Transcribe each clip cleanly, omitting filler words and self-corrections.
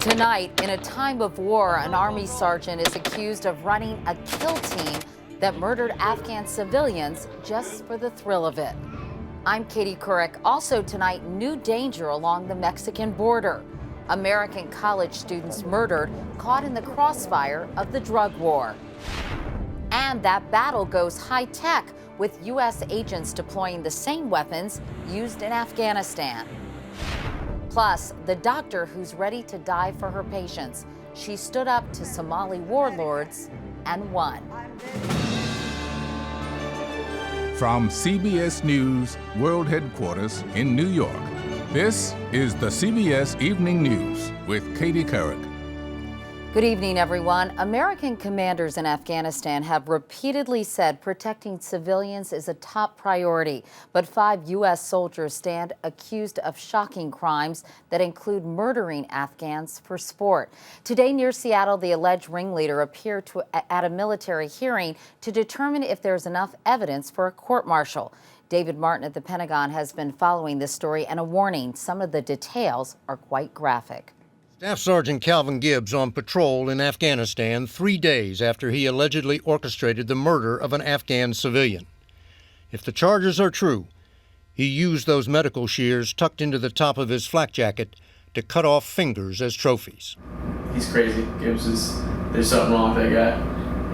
Tonight, in a time of war, an Army sergeant is accused of running a kill team that murdered Afghan civilians just for the thrill of it. I'm Katie Couric. Also tonight, new danger along the Mexican border. American college students murdered, caught in the crossfire of the drug war. And that battle goes high-tech, with U.S. agents deploying the same weapons used in Afghanistan. Plus, the doctor who's ready to die for her patients. She stood up to Somali warlords and won. From CBS News World Headquarters in New York, this is the CBS Evening News with Katie Couric. Good evening, everyone. American commanders in Afghanistan have repeatedly said protecting civilians is a top priority. But 5 U.S. soldiers stand accused of shocking crimes that include murdering Afghans for sport. Today near Seattle, the alleged ringleader appeared at a military hearing to determine if there's enough evidence for a court-martial. David Martin at the Pentagon has been following this story, and a warning, some of the details are quite graphic. Staff Sergeant Calvin Gibbs on patrol in Afghanistan 3 days after he allegedly orchestrated the murder of an Afghan civilian. If the charges are true, he used those medical shears tucked into the top of his flak jacket to cut off fingers as trophies. He's crazy. There's something wrong with that guy.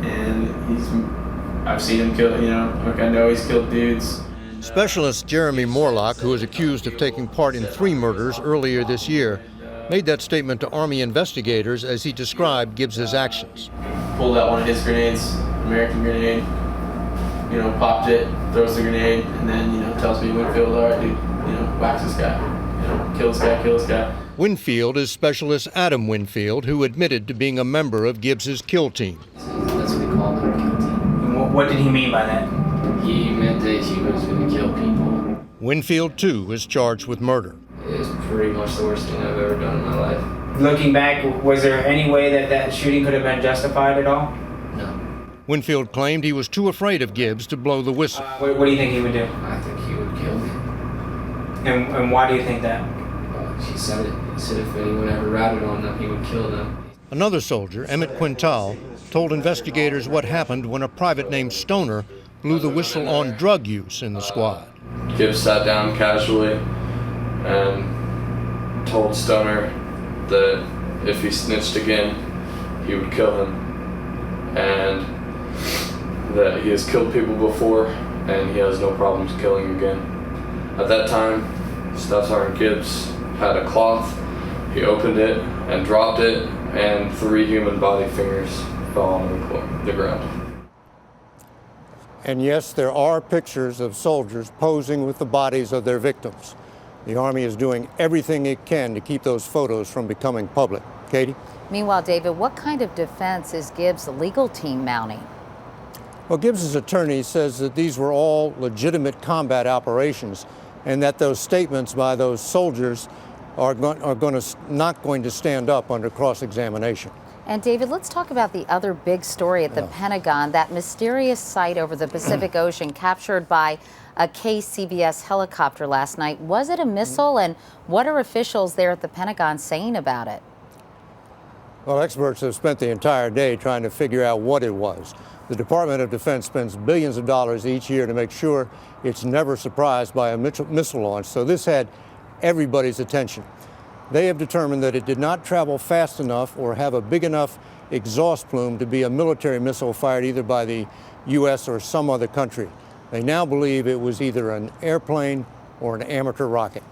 And I've seen him kill, I know he's killed dudes. Specialist Jeremy Morlock, who is accused of taking part in 3 murders earlier this year, made that statement to Army investigators as he described Gibbs's actions. Pulled out one of his grenades, American grenade, popped it, throws the grenade, and then, tells me, Winfield, all right, dude, whack this guy, kill this guy. Winfield is Specialist Adam Winfield, who admitted to being a member of Gibbs's kill team. That's what he called it, a kill team. And what did he mean by that? He meant that he was going to kill people. Winfield, too, is charged with murder. It's pretty much the worst thing I've ever done in my life. Looking back, was there any way that shooting could have been justified at all? No. Winfield claimed he was too afraid of Gibbs to blow the whistle. What do you think he would do? I think he would kill me. And why do you think that? He said it. He said if anyone ever ratted on them, he would kill them. Another soldier, Emmett Quintal, told investigators what happened when a private named Stoner blew the whistle on drug use in the squad. Gibbs sat down casually and told Stoner that if he snitched again, he would kill him, and that he has killed people before and he has no problems killing again. At that time, Staff Sergeant Gibbs had a cloth. He opened it and dropped it, and 3 human body fingers fell onto the ground. And yes, there are pictures of soldiers posing with the bodies of their victims. The Army is doing everything it can to keep those photos from becoming public. Katie? Meanwhile, David, what kind of defense is Gibbs' legal team mounting? Well, Gibbs' attorney says that these were all legitimate combat operations and that those statements by those soldiers are not going to stand up under cross-examination. And David, let's talk about the other big story at the Pentagon, that mysterious sight over the Pacific Ocean captured by a KCBS helicopter last night. Was it a missile, and what are officials there at the Pentagon saying about it? Well, experts have spent the entire day trying to figure out what it was. The Department of Defense spends billions of dollars each year to make sure it's never surprised by a missile launch, so this had everybody's attention. They have determined that it did not travel fast enough or have a big enough exhaust plume to be a military missile fired either by the U.S. or some other country. They now believe it was either an airplane or an amateur rocket.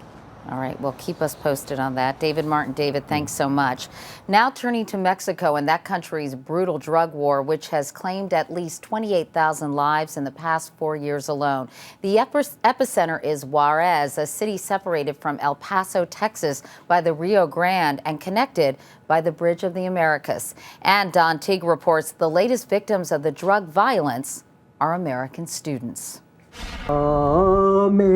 All right, well, keep us posted on that. David Martin, David, thanks so much. Now turning to Mexico and that country's brutal drug war, which has claimed at least 28,000 lives in the past 4 years alone. The epicenter is Juarez, a city separated from El Paso, Texas by the Rio Grande and connected by the Bridge of the Americas. And Don Teague reports the latest victims of the drug violence are American students. Amazing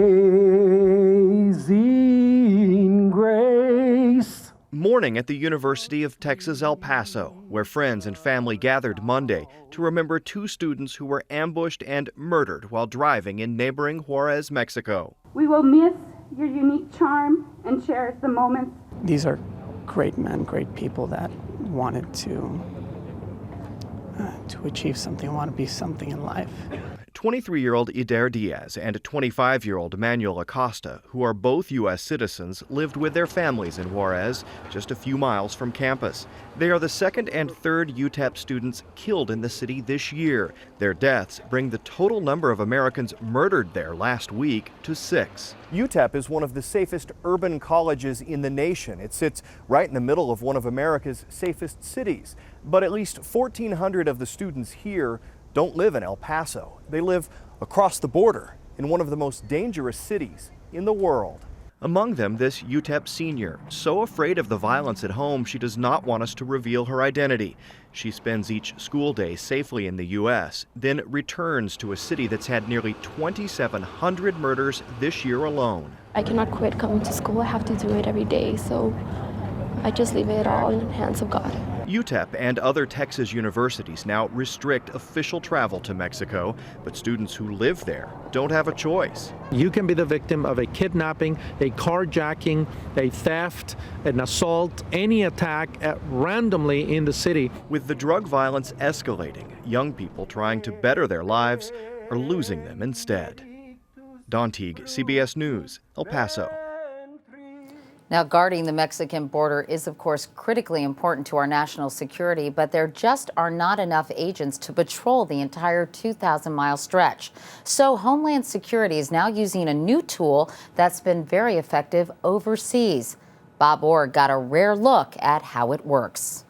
grace. Mourning at the University of Texas El Paso, where friends and family gathered Monday to remember 2 students who were ambushed and murdered while driving in neighboring Juarez, Mexico. We will miss your unique charm and cherish the moments. These are great men, great people that wanted to achieve something, want to be something in life. 23-year-old Ider Diaz and 25-year-old Manuel Acosta, who are both U.S. citizens, lived with their families in Juarez, just a few miles from campus. They are the second and third UTEP students killed in the city this year. Their deaths bring the total number of Americans murdered there last week to 6. UTEP is one of the safest urban colleges in the nation. It sits right in the middle of one of America's safest cities. But at least 1,400 of the students here don't live in El Paso. They live across the border in one of the most dangerous cities in the world. Among them, this UTEP senior, so afraid of the violence at home, she does not want us to reveal her identity. She spends each school day safely in the U.S., then returns to a city that's had nearly 2,700 murders this year alone. I cannot quit coming to school. I have to do it every day, so I just leave it all in the hands of God. UTEP and other Texas universities now restrict official travel to Mexico, but students who live there don't have a choice. You can be the victim of a kidnapping, a carjacking, a theft, an assault, any attack randomly in the city. With the drug violence escalating, young people trying to better their lives are losing them instead. Don Teague, CBS News, El Paso. Now, guarding the Mexican border is, of course, critically important to our national security, but there just are not enough agents to patrol the entire 2,000-mile stretch. So Homeland Security is now using a new tool that's been very effective overseas. Bob Orr got a rare look at how it works.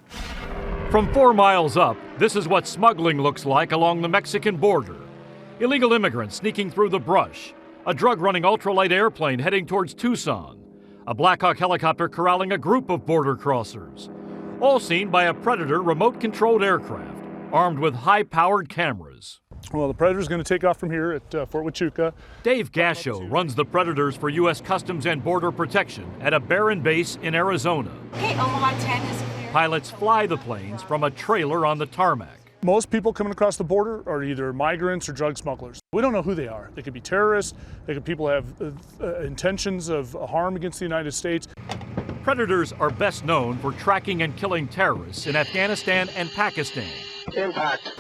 From 4 miles up, this is what smuggling looks like along the Mexican border. Illegal immigrants sneaking through the brush, a drug-running ultralight airplane heading towards Tucson, a Black Hawk helicopter corralling a group of border crossers, all seen by a Predator remote-controlled aircraft armed with high-powered cameras. Well, the Predator's going to take off from here at Fort Huachuca. Dave Gasho runs the Predators for U.S. Customs and Border Protection at a barren base in Arizona. Okay, Omaha 10 is clear. Pilots fly the planes from a trailer on the tarmac. Most people coming across the border are either migrants or drug smugglers. We don't know who they are. They could be terrorists. They could people have intentions of harm against the United States. Predators are best known for tracking and killing terrorists in Afghanistan and Pakistan. Impact.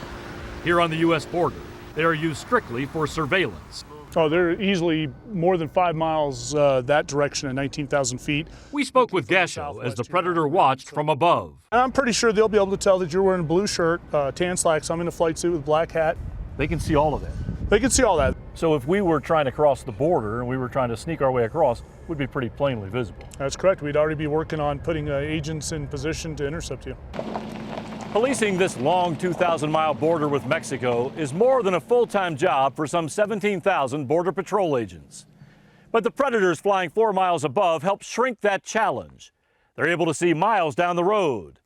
Here on the U.S. border, they are used strictly for surveillance. Oh, they're easily more than 5 miles that direction at 19,000 feet. We spoke with Gasho as the Predator watched from above. I'm pretty sure they'll be able to tell that you're wearing a blue shirt, tan slacks. I'm in a flight suit with a black hat. They can see all of that. They can see all that. So if we were trying to cross the border and we were trying to sneak our way across, we'd be pretty plainly visible. That's correct. We'd already be working on putting agents in position to intercept you. Policing this long 2,000-mile border with Mexico is more than a full-time job for some 17,000 Border Patrol agents. But the Predators flying 4 miles above help shrink that challenge. They're able to see miles down the road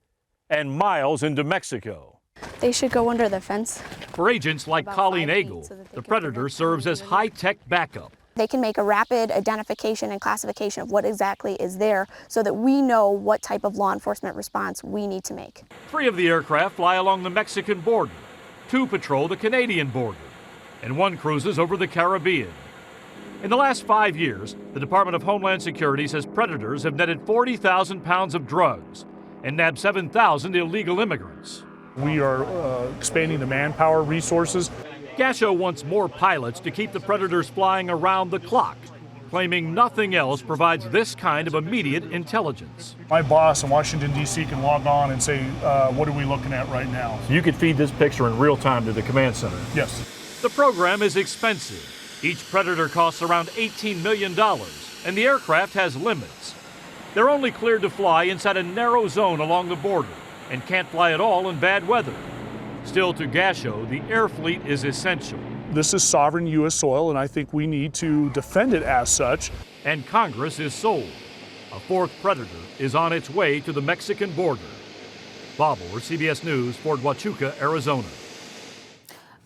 and miles into Mexico. They should go under the fence. For agents like Colleen Agel, the Predator serves as high-tech backup. They can make a rapid identification and classification of what exactly is there so that we know what type of law enforcement response we need to make. 3 of the aircraft fly along the Mexican border, 2 patrol the Canadian border, and 1 cruises over the Caribbean. In the last 5 years, the Department of Homeland Security says Predators have netted 40,000 pounds of drugs and nabbed 7,000 illegal immigrants. We are expanding the manpower resources. Gasho wants more pilots to keep the Predators flying around the clock, claiming nothing else provides this kind of immediate intelligence. My boss in Washington, D.C. can log on and say, what are we looking at right now? You could feed this picture in real time to the command center. Yes. The program is expensive. Each Predator costs around $18 million, and the aircraft has limits. They're only cleared to fly inside a narrow zone along the border and can't fly at all in bad weather. Still, to Gasho, the air fleet is essential. This is sovereign U.S. soil, and I think we need to defend it as such. And Congress is sold. A 4th Predator is on its way to the Mexican border. Bob Orr, CBS News, Fort Huachuca, Arizona.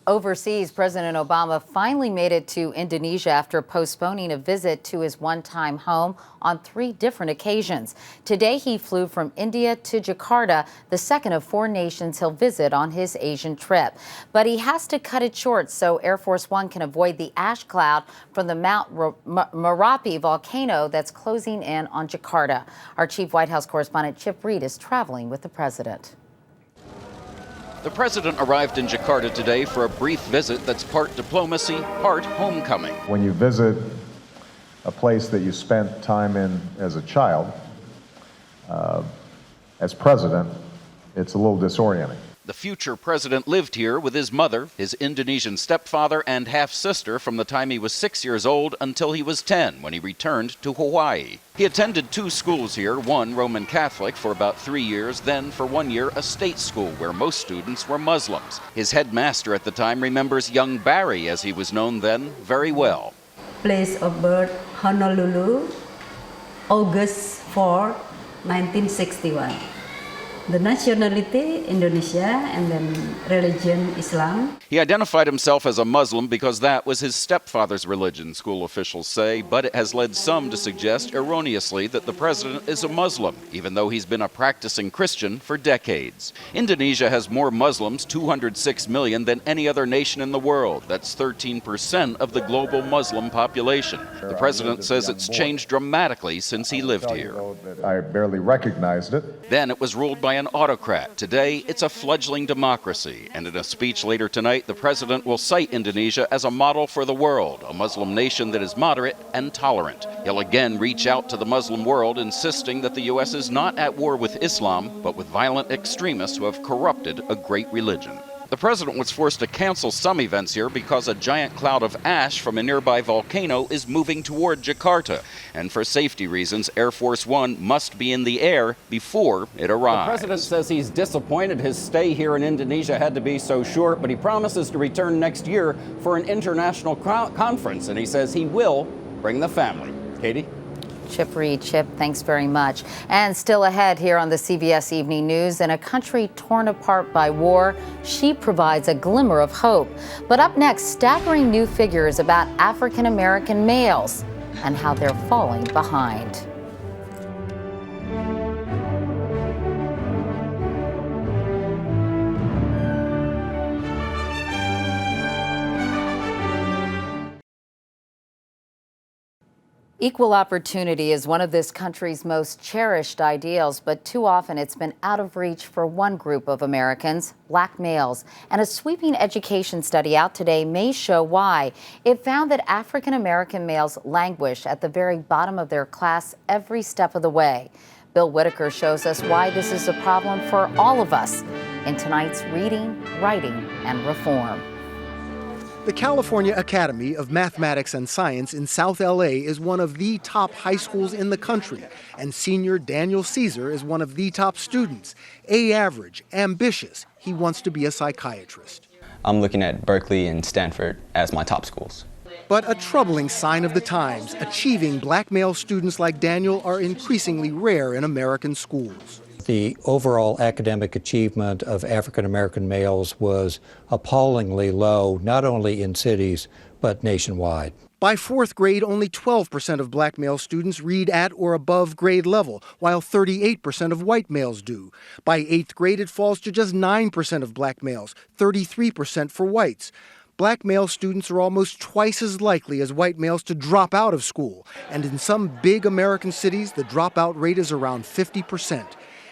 Overseas, President Obama finally made it to Indonesia after postponing a visit to his one-time home on 3 different occasions. Today, he flew from India to Jakarta, the second of 4 nations he'll visit on his Asian trip. But he has to cut it short so Air Force One can avoid the ash cloud from the Mount Merapi volcano that's closing in on Jakarta. Our chief White House correspondent Chip Reed is traveling with the president. The president arrived in Jakarta today for a brief visit that's part diplomacy, part homecoming. When you visit a place that you spent time in as a child, as president, it's a little disorienting. The future president lived here with his mother, his Indonesian stepfather, and half-sister from the time he was 6 years old until he was 10 when he returned to Hawaii. He attended 2 schools here, one Roman Catholic for about 3 years, then for 1 year a state school where most students were Muslims. His headmaster at the time remembers young Barry, as he was known then, very well. Place of birth, Honolulu, August 4, 1961. The nationality, Indonesia, and then religion, Islam. He identified himself as a Muslim because that was his stepfather's religion, school officials say, but it has led some to suggest erroneously that the president is a Muslim, even though he's been a practicing Christian for decades. Indonesia has more Muslims, 206 million, than any other nation in the world. That's 13% of the global Muslim population. The president says it's changed dramatically since he lived here. I barely recognized it. Then it was ruled by an autocrat. Today, it's a fledgling democracy. And in a speech later tonight, the president will cite Indonesia as a model for the world, a Muslim nation that is moderate and tolerant. He'll again reach out to the Muslim world, insisting that the U.S. is not at war with Islam, but with violent extremists who have corrupted a great religion. The president was forced to cancel some events here because a giant cloud of ash from a nearby volcano is moving toward Jakarta. And for safety reasons, Air Force One must be in the air before it arrives. The president says he's disappointed his stay here in Indonesia had to be so short, but he promises to return next year for an international conference, and he says he will bring the family. Katie? Chip Reed. Chip, thanks very much. And still ahead here on the CBS Evening News, in a country torn apart by war, she provides a glimmer of hope. But up next, staggering new figures about African American males and how they're falling behind. Equal opportunity is one of this country's most cherished ideals, but too often it's been out of reach for one group of Americans, Black males. And a sweeping education study out today may show why. It found that African American males languish at the very bottom of their class every step of the way. Bill Whitaker shows us why this is a problem for all of us in tonight's Reading, Writing, and Reform. The California Academy of Mathematics and Science in South LA is one of the top high schools in the country, and senior Daniel Caesar is one of the top students. A average, ambitious, he wants to be a psychiatrist. I'm looking at Berkeley and Stanford as my top schools. But a troubling sign of the times, achieving Black male students like Daniel are increasingly rare in American schools. The overall academic achievement of African American males was appallingly low, not only in cities, but nationwide. By 4th grade, only 12% of Black male students read at or above grade level, while 38% of white males do. By 8th grade, it falls to just 9% of Black males, 33% for whites. Black male students are almost twice as likely as white males to drop out of school, and in some big American cities, the dropout rate is around 50%.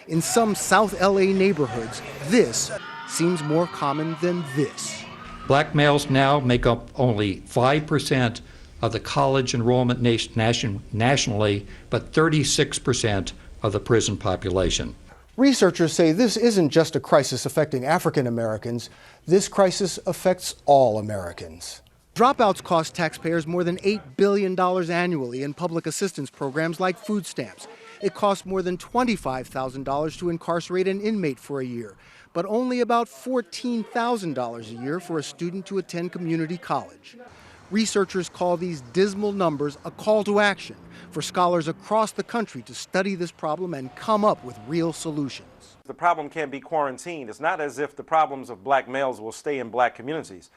In some South LA neighborhoods, this seems more common than this. Black males now make up only 5% of the college enrollment nationally, but 36% of the prison population. Researchers say this isn't just a crisis affecting African Americans. This crisis affects all Americans. Dropouts cost taxpayers more than $8 billion annually in public assistance programs like food stamps. It costs more than $25,000 to incarcerate an inmate for a year, but only about $14,000 a year for a student to attend community college. Researchers call these dismal numbers a call to action for scholars across the country to study this problem and come up with real solutions. The problem can't be quarantined. It's not as if the problems of black males will stay in black communities.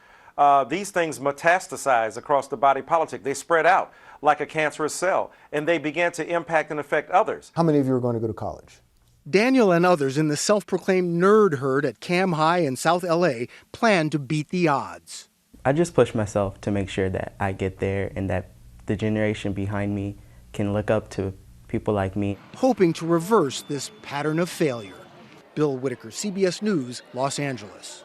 These things metastasize across the body politic. They spread out like a cancerous cell, and they begin to impact and affect others. How many of you are going to go to college? Daniel and others in the self-proclaimed nerd herd at Cam High in South LA plan to beat the odds. I just push myself to make sure that I get there and that the generation behind me can look up to people like me. Hoping to reverse this pattern of failure. Bill Whitaker, CBS News, Los Angeles.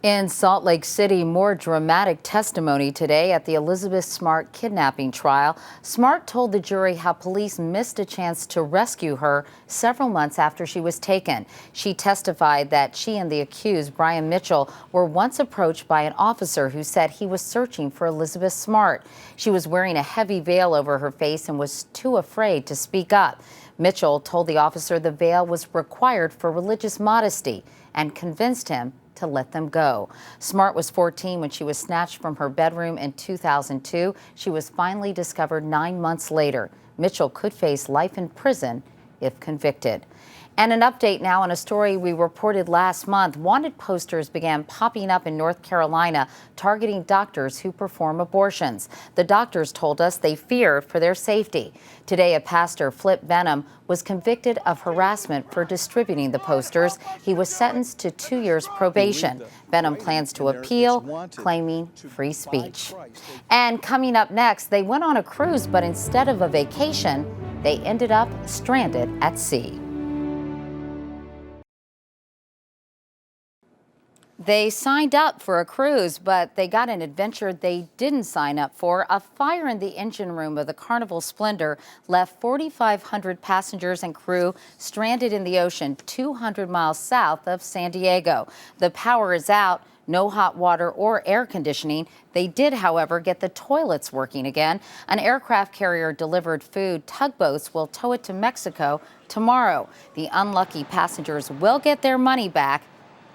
In Salt Lake City, more dramatic testimony today at the Elizabeth Smart kidnapping trial. Smart told the jury how police missed a chance to rescue her several months after she was taken. She testified that she and the accused, Brian Mitchell, were once approached by an officer who said he was searching for Elizabeth Smart. She was wearing a heavy veil over her face and was too afraid to speak up. Mitchell told the officer the veil was required for religious modesty and convinced him to let them go. Smart was 14 when she was snatched from her bedroom in 2002. She was finally discovered 9 months later. Mitchell could face life in prison if convicted. And an update now on a story we reported last month. Wanted posters began popping up in North Carolina targeting doctors who perform abortions. The doctors told us they fear for their safety. Today, a pastor, Flip Benham, was convicted of harassment for distributing the posters. He was sentenced to 2 years probation. Benham plans to appeal, claiming free speech. And coming up next, they went on a cruise, but instead of a vacation, they ended up stranded at sea. They signed up for a cruise, but they got an adventure they didn't sign up for. A fire in the engine room of the Carnival Splendor left 4,500 passengers and crew stranded in the ocean 200 miles south of San Diego. The power is out. No hot water or air conditioning. They did, however, get the toilets working again. An aircraft carrier delivered food. Tugboats will tow it to Mexico tomorrow. The unlucky passengers will get their money back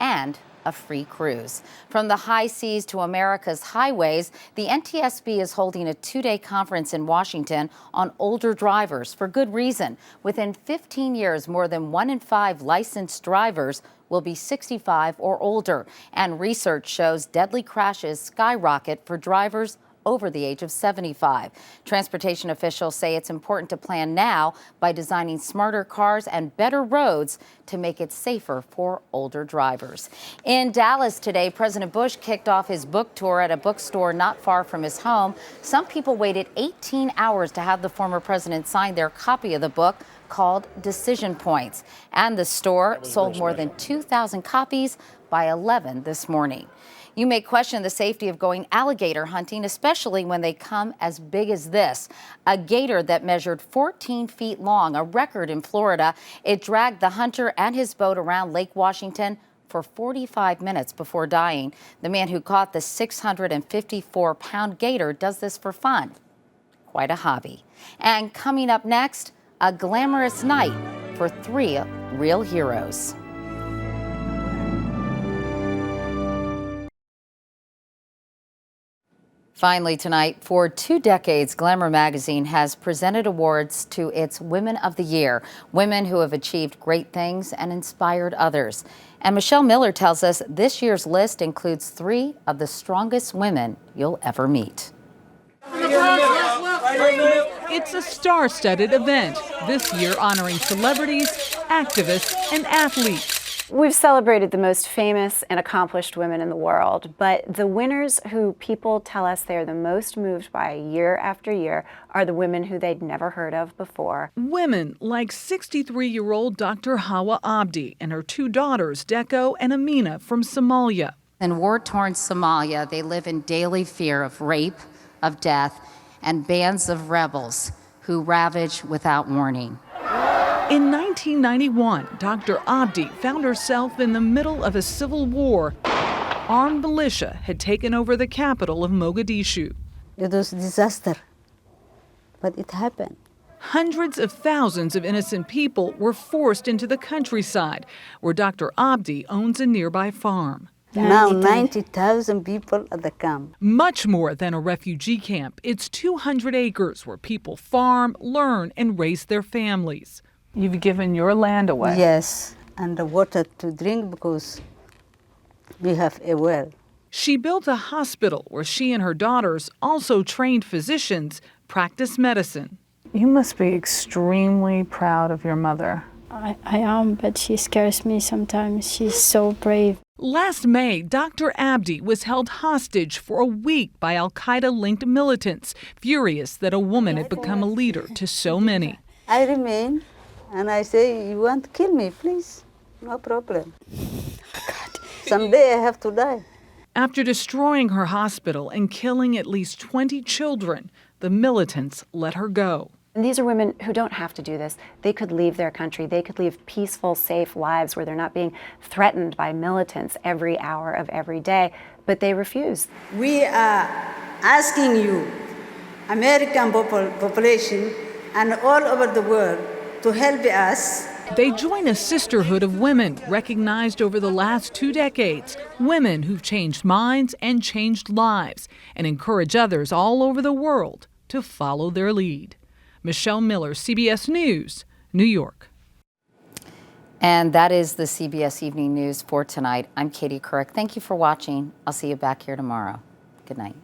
and a free cruise. From the high seas to America's highways, the NTSB is holding a 2-day conference in Washington on older drivers for good reason. Within 15 years, more than 1 in 5 licensed drivers will be 65 or older. And research shows deadly crashes skyrocket for drivers over the age of 75. Transportation officials say it's important to plan now by designing smarter cars and better roads to make it safer for older drivers. In Dallas today, President Bush kicked off his book tour at a bookstore not far from his home. Some people waited 18 hours to have the former president sign their copy of the book called Decision Points. And the store sold more than 2,000 copies by 11 this morning. You may question the safety of going alligator hunting, especially when they come as big as this. A gator that measured 14 feet long, a record in Florida. It dragged the hunter and his boat around Lake Washington for 45 minutes before dying. The man who caught the 654-pound gator does this for fun. Quite a hobby. And coming up next, a glamorous night for 3 real heroes. Finally tonight, for 2 decades, Glamour magazine has presented awards to its Women of the Year, women who have achieved great things and inspired others. And Michelle Miller tells us this year's list includes 3 of the strongest women you'll ever meet. It's a star-studded event, this year honoring celebrities, activists, and athletes. We've celebrated the most famous and accomplished women in the world, but the winners who people tell us they're the most moved by year after year are the women who they'd never heard of before. Women like 63-year-old Dr. Hawa Abdi and her 2 daughters, Deco and Amina, from Somalia. In war-torn Somalia, they live in daily fear of rape, of death, and bands of rebels who ravage without warning. In 1991, Dr. Abdi found herself in the middle of a civil war. Armed militia had taken over the capital of Mogadishu. It was a disaster, but it happened. Hundreds of thousands of innocent people were forced into the countryside, where Dr. Abdi owns a nearby farm. Now 90,000 people at the camp. Much more than a refugee camp. It's 200 acres where people farm, learn, and raise their families. You've given your land away. Yes, and the water to drink because we have a well. She built a hospital where she and her daughters, also trained physicians, practice medicine. You must be extremely proud of your mother. I am, but she scares me sometimes. She's so brave. Last May, Dr. Abdi was held hostage for a week by al-Qaeda-linked militants, furious that a woman had become a leader to so many. I remain, and I say, you want to kill me, please? No problem. Someday I have to die. After destroying her hospital and killing at least 20 children, the militants let her go. And these are women who don't have to do this. They could leave their country. They could live peaceful, safe lives where they're not being threatened by militants every hour of every day, but they refuse. We are asking you, American population and all over the world, to help us. They join a sisterhood of women recognized over the last 2 decades, women who've changed minds and changed lives, and encourage others all over the world to follow their lead. Michelle Miller, CBS News, New York. And that is the CBS Evening News for tonight. I'm Katie Couric. Thank you for watching. I'll see you back here tomorrow. Good night.